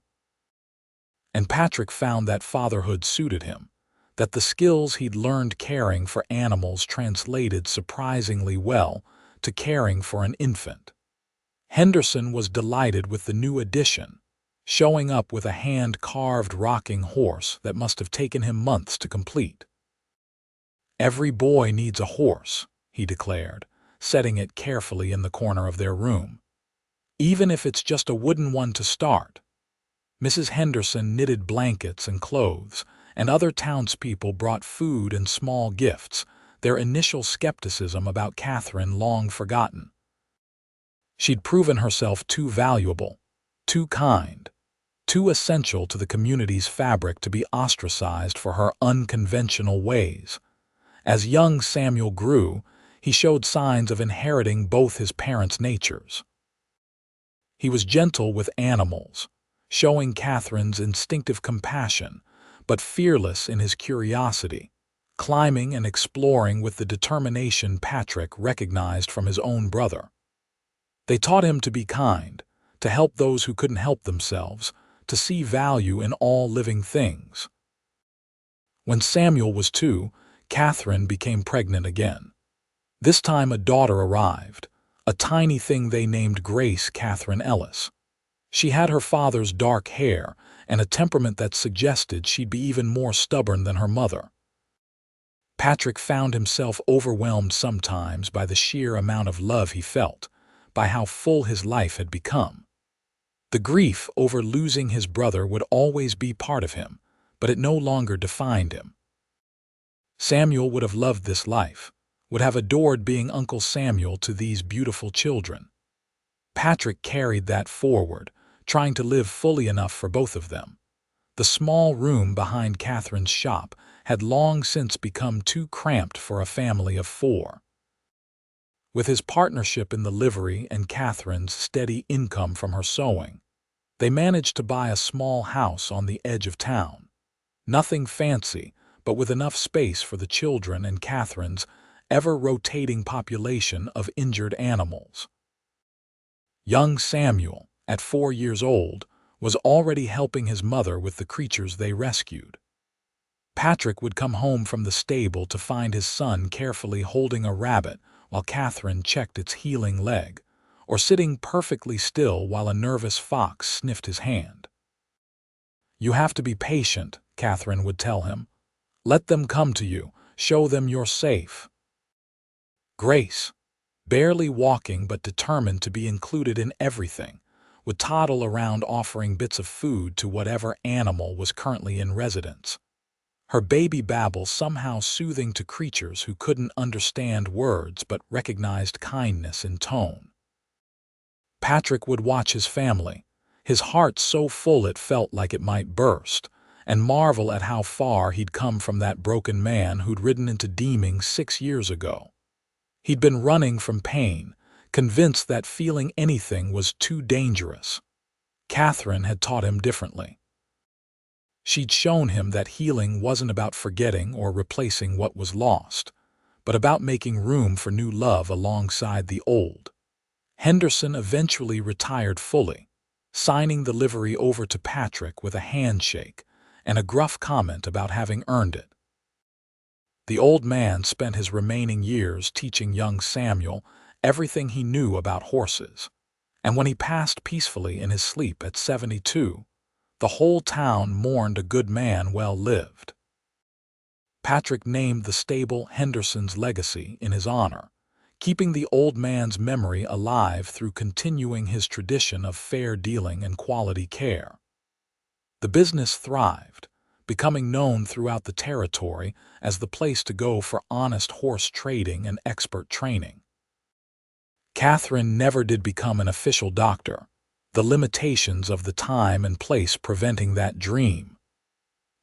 And Patrick found that fatherhood suited him, that the skills he'd learned caring for animals translated surprisingly well to caring for an infant. Henderson was delighted with the new addition, showing up with a hand-carved rocking horse that must have taken him months to complete. "Every boy needs a horse," he declared, setting it carefully in the corner of their room. "Even if it's just a wooden one to start." Mrs. Henderson knitted blankets and clothes, and other townspeople brought food and small gifts, their initial skepticism about Catherine long forgotten. She'd proven herself too valuable, too kind, too essential to the community's fabric to be ostracized for her unconventional ways. As young Samuel grew, he showed signs of inheriting both his parents' natures. He was gentle with animals, showing Catherine's instinctive compassion, but fearless in his curiosity, climbing and exploring with the determination Patrick recognized from his own brother. They taught him to be kind, to help those who couldn't help themselves, to see value in all living things. When Samuel was 2, Catherine became pregnant again. This time a daughter arrived, a tiny thing they named Grace Catherine Ellis. She had her father's dark hair and a temperament that suggested she'd be even more stubborn than her mother. Patrick found himself overwhelmed sometimes by the sheer amount of love he felt, by how full his life had become. The grief over losing his brother would always be part of him, but it no longer defined him. Samuel would have loved this life, would have adored being Uncle Samuel to these beautiful children. Patrick carried that forward, trying to live fully enough for both of them. The small room behind Catherine's shop had long since become too cramped for a family of 4. With his partnership in the livery and Catherine's steady income from her sewing, they managed to buy a small house on the edge of town. Nothing fancy, but with enough space for the children and Catherine's ever-rotating population of injured animals. Young Samuel, at 4 years old, was already helping his mother with the creatures they rescued. Patrick would come home from the stable to find his son carefully holding a rabbit while Catherine checked its healing leg, or sitting perfectly still while a nervous fox sniffed his hand. "You have to be patient," Catherine would tell him. "Let them come to you, show them you're safe." Grace, barely walking but determined to be included in everything, would toddle around offering bits of food to whatever animal was currently in residence. Her baby babble somehow soothing to creatures who couldn't understand words but recognized kindness in tone. Patrick would watch his family, his heart so full it felt like it might burst, and marvel at how far he'd come from that broken man who'd ridden into Deming 6 years ago. He'd been running from pain, convinced that feeling anything was too dangerous. Catherine had taught him differently. She'd shown him that healing wasn't about forgetting or replacing what was lost, but about making room for new love alongside the old. Henderson eventually retired fully, signing the livery over to Patrick with a handshake and a gruff comment about having earned it. The old man spent his remaining years teaching young Samuel everything he knew about horses, and when he passed peacefully in his sleep at 72, the whole town mourned a good man well lived. Patrick named the stable Henderson's legacy in his honor, keeping the old man's memory alive through continuing his tradition of fair dealing and quality care. The business thrived, becoming known throughout the territory as the place to go for honest horse trading and expert training. Catherine never did become an official doctor, the limitations of the time and place preventing that dream.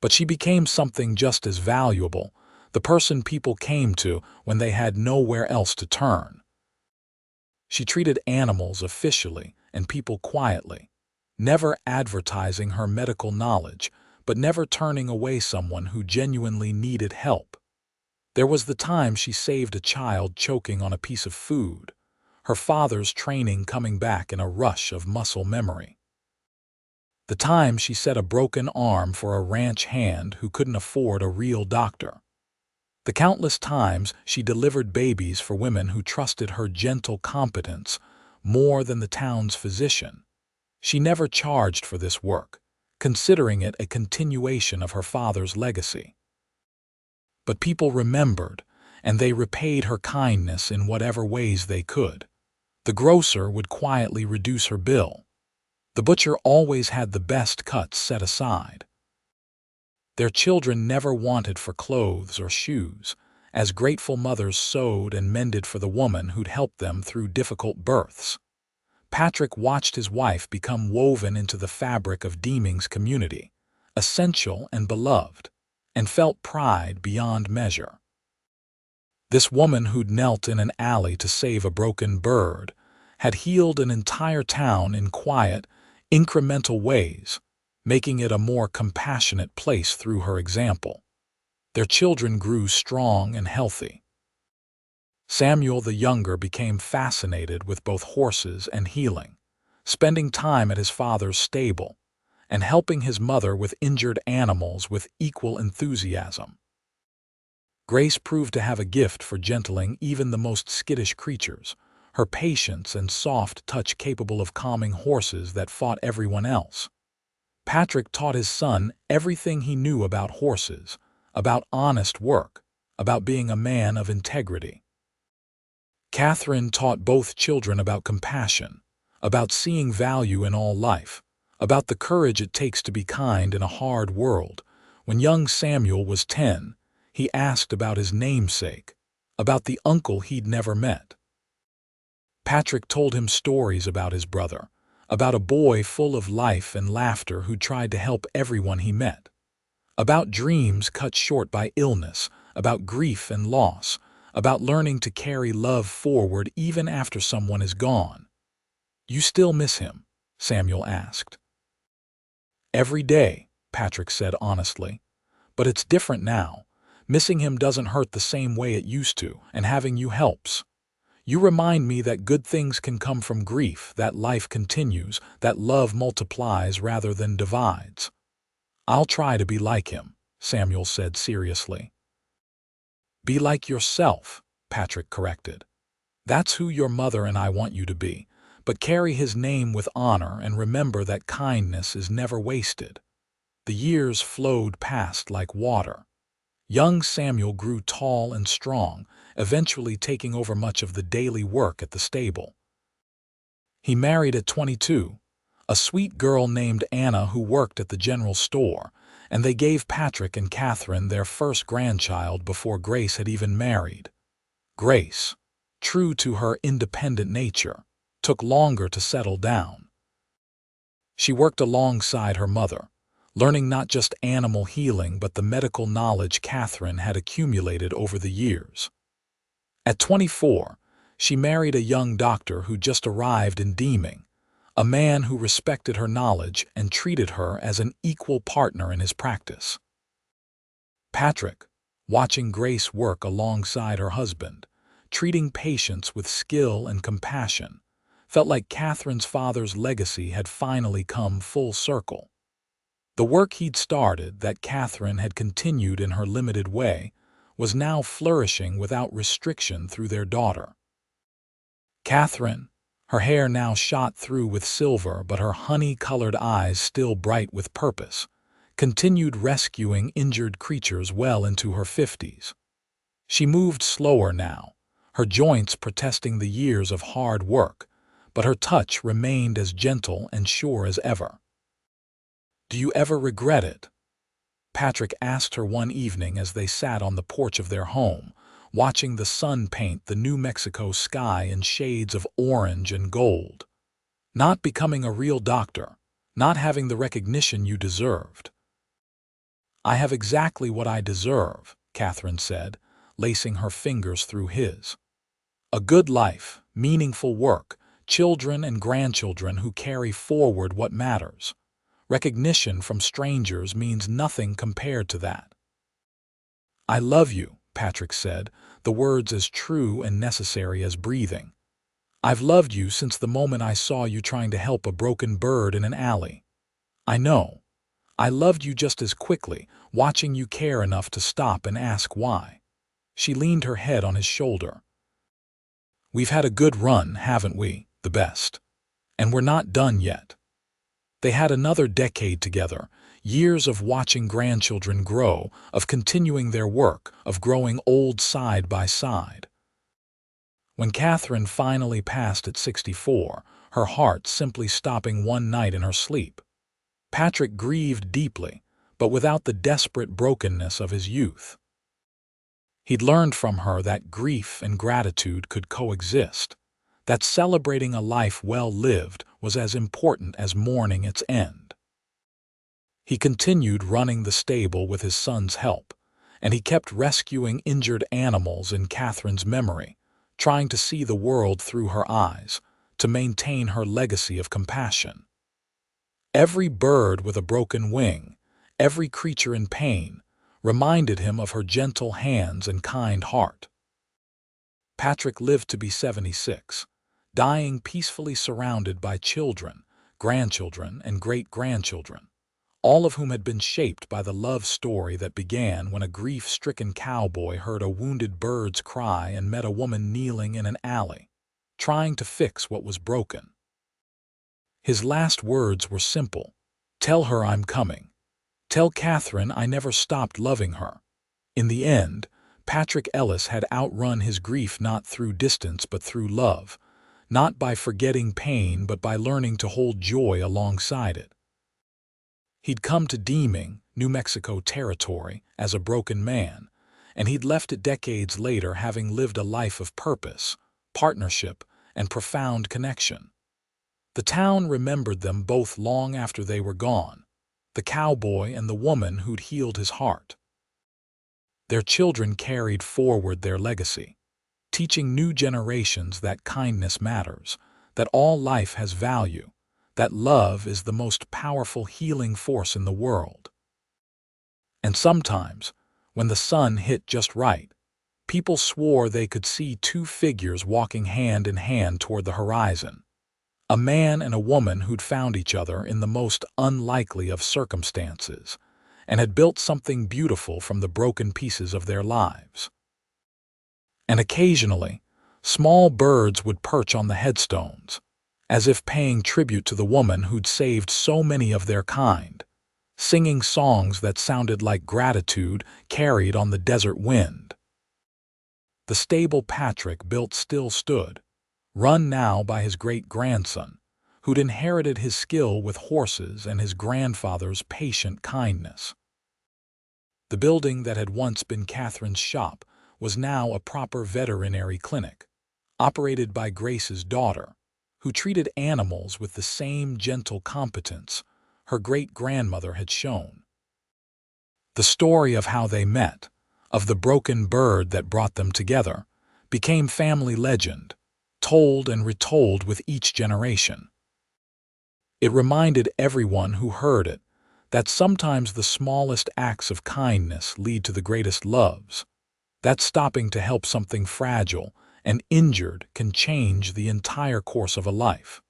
But she became something just as valuable, the person people came to when they had nowhere else to turn. She treated animals officially and people quietly, never advertising her medical knowledge, but never turning away someone who genuinely needed help. There was the time she saved a child choking on a piece of food, her father's training coming back in a rush of muscle memory. The time she set a broken arm for a ranch hand who couldn't afford a real doctor. The countless times she delivered babies for women who trusted her gentle competence more than the town's physician. She never charged for this work, considering it a continuation of her father's legacy. But people remembered, and they repaid her kindness in whatever ways they could. The grocer would quietly reduce her bill. The butcher always had the best cuts set aside. Their children never wanted for clothes or shoes, as grateful mothers sewed and mended for the woman who'd helped them through difficult births. Patrick watched his wife become woven into the fabric of Deming's community, essential and beloved, and felt pride beyond measure. This woman who'd knelt in an alley to save a broken bird had healed an entire town in quiet, incremental ways, making it a more compassionate place through her example. Their children grew strong and healthy. Samuel the younger became fascinated with both horses and healing, spending time at his father's stable and helping his mother with injured animals with equal enthusiasm. Grace proved to have a gift for gentling even the most skittish creatures, her patience and soft touch capable of calming horses that fought everyone else. Patrick taught his son everything he knew about horses, about honest work, about being a man of integrity. Catherine taught both children about compassion, about seeing value in all life, about the courage it takes to be kind in a hard world. When young Samuel was 10, he asked about his namesake, about the uncle he'd never met. Patrick told him stories about his brother, about a boy full of life and laughter who tried to help everyone he met, about dreams cut short by illness, about grief and loss, about learning to carry love forward even after someone is gone. "You still miss him?" Samuel asked. "Every day," Patrick said honestly. "But it's different now. Missing him doesn't hurt the same way it used to, and having you helps. You remind me that good things can come from grief, that life continues, that love multiplies rather than divides." "I'll try to be like him," Samuel said seriously. "Be like yourself," Patrick corrected. "That's who your mother and I want you to be, but carry his name with honor and remember that kindness is never wasted." The years flowed past like water. Young Samuel grew tall and strong, eventually taking over much of the daily work at the stable. He married at 22, a sweet girl named Anna who worked at the general store, and they gave Patrick and Catherine their first grandchild before Grace had even married. Grace, true to her independent nature, took longer to settle down. She worked alongside her mother, learning not just animal healing but the medical knowledge Catherine had accumulated over the years. At 24, she married a young doctor who just arrived in Deming, a man who respected her knowledge and treated her as an equal partner in his practice. Patrick, watching Grace work alongside her husband, treating patients with skill and compassion, felt like Catherine's father's legacy had finally come full circle. The work he'd started, that Catherine had continued in her limited way, was now flourishing without restriction through their daughter. Catherine, her hair now shot through with silver but her honey-colored eyes still bright with purpose, continued rescuing injured creatures well into her 50s. She moved slower now, her joints protesting the years of hard work, but her touch remained as gentle and sure as ever. "Do you ever regret it?" Patrick asked her one evening as they sat on the porch of their home, watching the sun paint the New Mexico sky in shades of orange and gold. "Not becoming a real doctor, not having the recognition you deserved." "I have exactly what I deserve," Catherine said, lacing her fingers through his. "A good life, meaningful work, children and grandchildren who carry forward what matters. Recognition from strangers means nothing compared to that." "I love you," Patrick said, the words as true and necessary as breathing. "I've loved you since the moment I saw you trying to help a broken bird in an alley. I know. I loved you just as quickly, watching you care enough to stop and ask why." She leaned her head on his shoulder. "We've had a good run, haven't we? The best. And we're not done yet." They had another decade together, years of watching grandchildren grow, of continuing their work, of growing old side by side. When Catherine finally passed at 64, her heart simply stopping one night in her sleep, Patrick grieved deeply, but without the desperate brokenness of his youth. He'd learned from her that grief and gratitude could coexist, that celebrating a life well lived was as important as mourning its end. He continued running the stable with his son's help, and he kept rescuing injured animals in Catherine's memory, trying to see the world through her eyes, to maintain her legacy of compassion. Every bird with a broken wing, every creature in pain, reminded him of her gentle hands and kind heart. Patrick lived to be 76, dying peacefully surrounded by children, grandchildren, and great-grandchildren, all of whom had been shaped by the love story that began when a grief-stricken cowboy heard a wounded bird's cry and met a woman kneeling in an alley, trying to fix what was broken. His last words were simple: "Tell her I'm coming. Tell Catherine I never stopped loving her." In the end, Patrick Ellis had outrun his grief not through distance but through love, not by forgetting pain but by learning to hold joy alongside it. He'd come to Deming, New Mexico territory, as a broken man, and he'd left it decades later having lived a life of purpose, partnership, and profound connection. The town remembered them both long after they were gone, the cowboy and the woman who'd healed his heart. Their children carried forward their legacy, teaching new generations that kindness matters, that all life has value, that love is the most powerful healing force in the world. And sometimes, when the sun hit just right, people swore they could see two figures walking hand in hand toward the horizon, a man and a woman who'd found each other in the most unlikely of circumstances and had built something beautiful from the broken pieces of their lives. And occasionally, small birds would perch on the headstones, as if paying tribute to the woman who'd saved so many of their kind, singing songs that sounded like gratitude carried on the desert wind. The stable Patrick built still stood, run now by his great-grandson, who'd inherited his skill with horses and his grandfather's patient kindness. The building that had once been Catherine's shop was now a proper veterinary clinic, operated by Grace's daughter, who treated animals with the same gentle competence her great-grandmother had shown. The story of how they met, of the broken bird that brought them together, became family legend, told and retold with each generation. It reminded everyone who heard it that sometimes the smallest acts of kindness lead to the greatest loves, that stopping to help something fragile and injured can change the entire course of a life.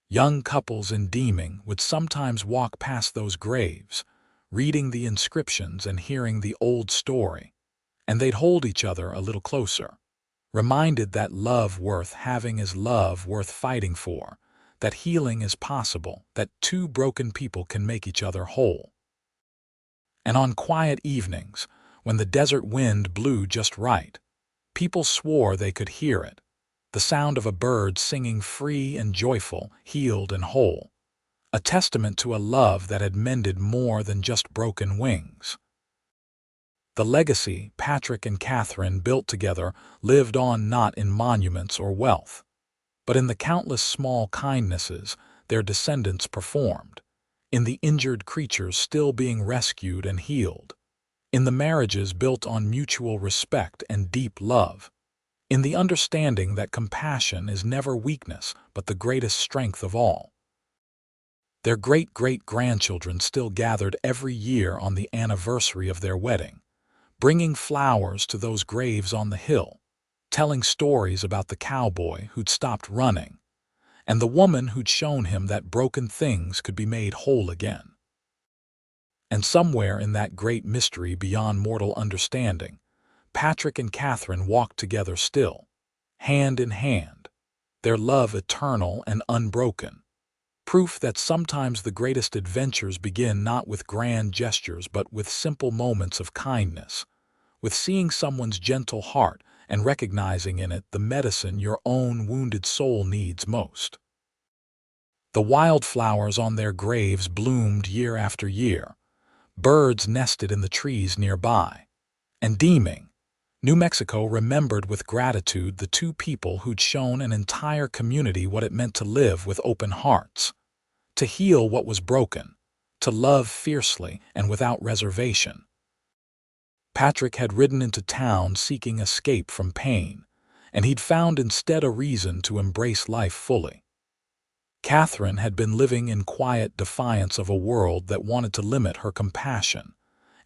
Young couples in Deming would sometimes walk past those graves, reading the inscriptions and hearing the old story, and they'd hold each other a little closer, reminded that love worth having is love worth fighting for, that healing is possible, that two broken people can make each other whole. And on quiet evenings, when the desert wind blew just right, people swore they could hear it, the sound of a bird singing free and joyful, healed and whole, a testament to a love that had mended more than just broken wings. The legacy Patrick and Catherine built together lived on not in monuments or wealth, but in the countless small kindnesses their descendants performed, in the injured creatures still being rescued and healed, in the marriages built on mutual respect and deep love, in the understanding that compassion is never weakness but the greatest strength of all. Their great-great-grandchildren still gathered every year on the anniversary of their wedding, bringing flowers to those graves on the hill, telling stories about the cowboy who'd stopped running, and the woman who'd shown him that broken things could be made whole again. And somewhere in that great mystery beyond mortal understanding, Patrick and Catherine walked together still, hand in hand, their love eternal and unbroken, proof that sometimes the greatest adventures begin not with grand gestures but with simple moments of kindness, with seeing someone's gentle heart and recognizing in it the medicine your own wounded soul needs most. The wildflowers on their graves bloomed year after year, birds nested in the trees nearby, and Deming, New Mexico remembered with gratitude the two people who'd shown an entire community what it meant to live with open hearts, to heal what was broken, to love fiercely and without reservation. Patrick had ridden into town seeking escape from pain, and he'd found instead a reason to embrace life fully. Catherine had been living in quiet defiance of a world that wanted to limit her compassion,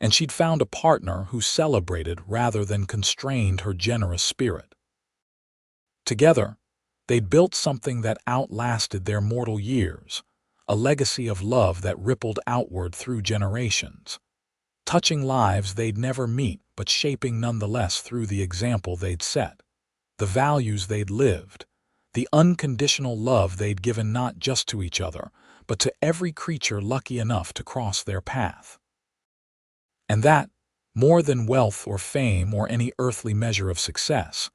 and she'd found a partner who celebrated rather than constrained her generous spirit. Together, they'd built something that outlasted their mortal years, a legacy of love that rippled outward through generations, touching lives they'd never meet but shaping nonetheless through the example they'd set, the values they'd lived, the unconditional love they'd given not just to each other, but to every creature lucky enough to cross their path. And that, more than wealth or fame or any earthly measure of success,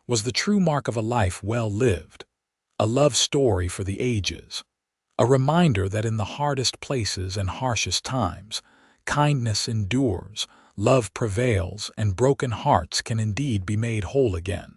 was the true mark of a life well lived, a love story for the ages, a reminder that in the hardest places and harshest times, kindness endures, love prevails, and broken hearts can indeed be made whole again.